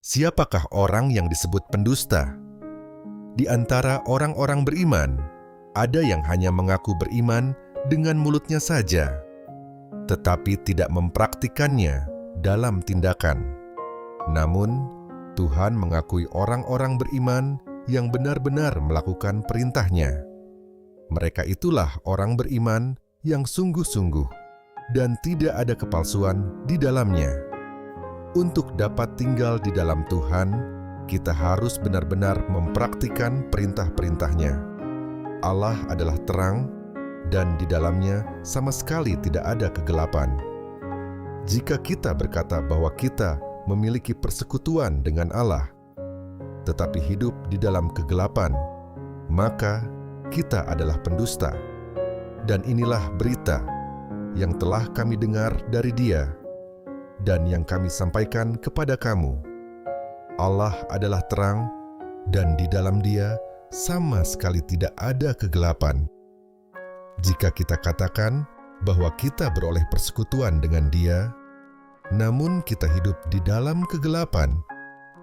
Siapakah orang yang disebut pendusta? Di antara orang-orang beriman, ada yang hanya mengaku beriman dengan mulutnya saja, tetapi tidak mempraktikannya dalam tindakan. Namun, Tuhan mengakui orang-orang beriman yang benar-benar melakukan perintah-Nya. Mereka itulah orang beriman yang sungguh-sungguh dan tidak ada kepalsuan di dalamnya. Untuk dapat tinggal di dalam Tuhan, kita harus benar-benar mempraktikkan perintah-perintah-Nya. Allah adalah terang, dan di dalamnya sama sekali tidak ada kegelapan. Jika kita berkata bahwa kita memiliki persekutuan dengan Allah, tetapi hidup di dalam kegelapan, maka kita adalah pendusta. Dan inilah berita yang telah kami dengar dari Dia, dan yang kami sampaikan kepada kamu. Allah adalah terang, dan di dalam Dia sama sekali tidak ada kegelapan. Jika kita katakan bahwa kita beroleh persekutuan dengan Dia, namun kita hidup di dalam kegelapan,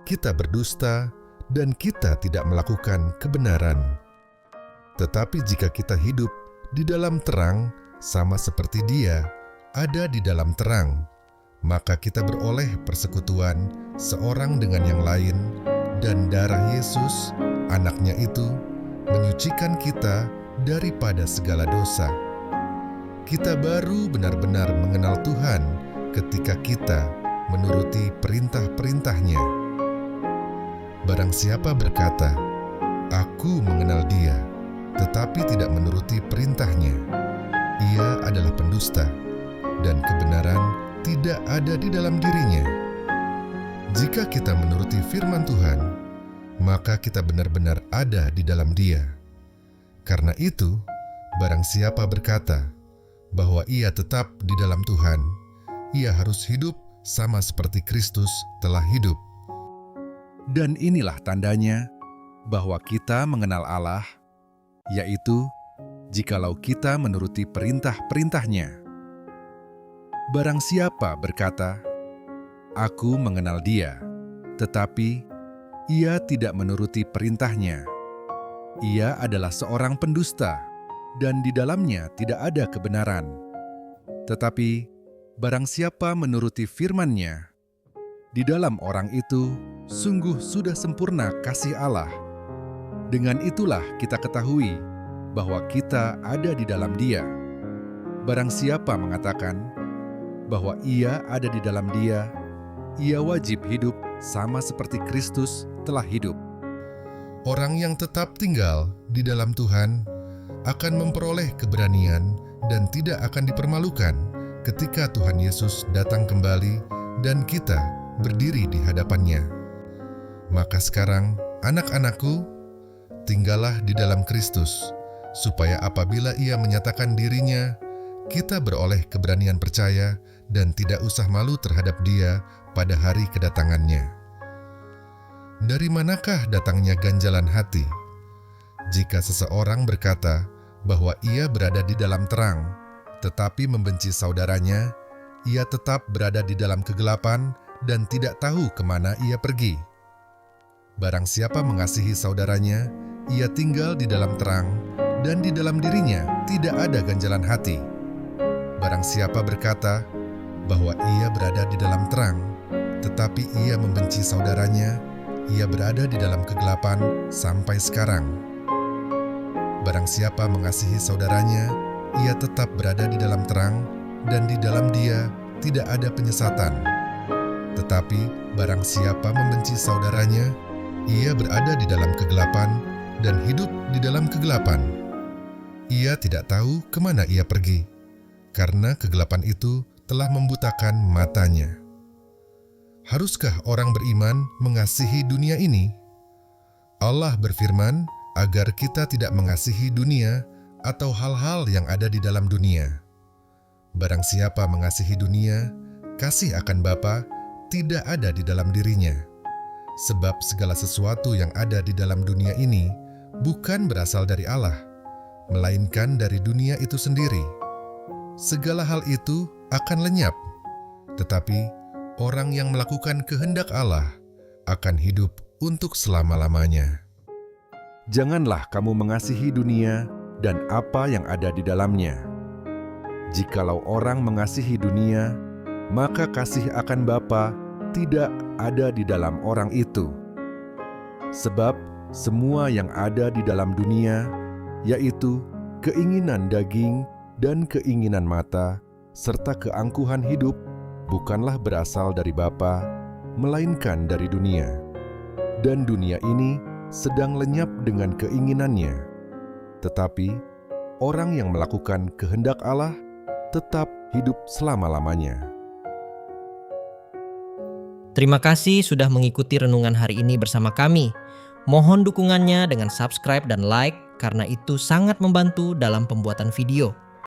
kita berdusta dan kita tidak melakukan kebenaran. Tetapi jika kita hidup di dalam terang, sama seperti Dia ada di dalam terang, maka kita beroleh persekutuan seorang dengan yang lain, dan darah Yesus, Anak-Nya itu, menyucikan kita daripada segala dosa. Kita baru benar-benar mengenal Tuhan ketika kita menuruti perintah-perintah-Nya. Barang siapa berkata, "Aku mengenal Dia," tetapi tidak menuruti perintah-Nya, ia adalah pendusta, dan kebenaran tidak ada di dalam dirinya. Jika kita menuruti firman Tuhan, maka kita benar-benar ada di dalam Dia. Karena itu, barang siapa berkata bahwa ia tetap di dalam Tuhan, ia harus hidup sama seperti Kristus telah hidup. Dan inilah tandanya bahwa kita mengenal Allah, yaitu jikalau kita menuruti perintah-perintah-Nya. Barang siapa berkata, "Aku mengenal Dia," tetapi ia tidak menuruti perintah-Nya, ia adalah seorang pendusta, dan di dalamnya tidak ada kebenaran. Tetapi barang siapa menuruti firman-Nya, di dalam orang itu sungguh sudah sempurna kasih Allah. Dengan itulah kita ketahui bahwa kita ada di dalam Dia. Barang siapa mengatakan bahwa ia ada di dalam Dia, ia wajib hidup sama seperti Kristus telah hidup. Orang yang tetap tinggal di dalam Tuhan akan memperoleh keberanian dan tidak akan dipermalukan ketika Tuhan Yesus datang kembali dan kita berdiri di hadapan-Nya. Maka sekarang, anak-anakku, tinggallah di dalam Kristus, supaya apabila Ia menyatakan dirinya, kita beroleh keberanian percaya dan tidak usah malu terhadap Dia pada hari kedatangan-Nya. Dari manakah datangnya ganjalan hati? Jika seseorang berkata bahwa ia berada di dalam terang, tetapi membenci saudaranya, ia tetap berada di dalam kegelapan dan tidak tahu kemana ia pergi. Barang siapa mengasihi saudaranya, ia tinggal di dalam terang, dan di dalam dirinya tidak ada ganjalan hati. Barang siapa berkata bahwa ia berada di dalam terang, tetapi ia membenci saudaranya, ia berada di dalam kegelapan sampai sekarang. Barang siapa mengasihi saudaranya, ia tetap berada di dalam terang, dan di dalam dia tidak ada penyesatan. Tetapi barang siapa membenci saudaranya, ia berada di dalam kegelapan dan hidup di dalam kegelapan. Ia tidak tahu kemana ia pergi, karena kegelapan itu telah membutakan matanya. Haruskah orang beriman mengasihi dunia ini? Allah berfirman agar kita tidak mengasihi dunia atau hal-hal yang ada di dalam dunia. Barang siapa mengasihi dunia, kasih akan Bapa tidak ada di dalam dirinya. Sebab segala sesuatu yang ada di dalam dunia ini bukan berasal dari Allah, melainkan dari dunia itu sendiri. Segala hal itu akan lenyap, tetapi orang yang melakukan kehendak Allah akan hidup untuk selama-lamanya. Janganlah kamu mengasihi dunia dan apa yang ada di dalamnya. Jikalau orang mengasihi dunia, maka kasih akan Bapa tidak ada di dalam orang itu. Sebab semua yang ada di dalam dunia, yaitu keinginan daging dan keinginan mata, serta keangkuhan hidup, bukanlah berasal dari Bapa, melainkan dari dunia. Dan dunia ini sedang lenyap dengan keinginannya. Tetapi orang yang melakukan kehendak Allah tetap hidup selama-lamanya. Terima kasih sudah mengikuti renungan hari ini bersama kami. Mohon dukungannya dengan subscribe dan like, karena itu sangat membantu dalam pembuatan video.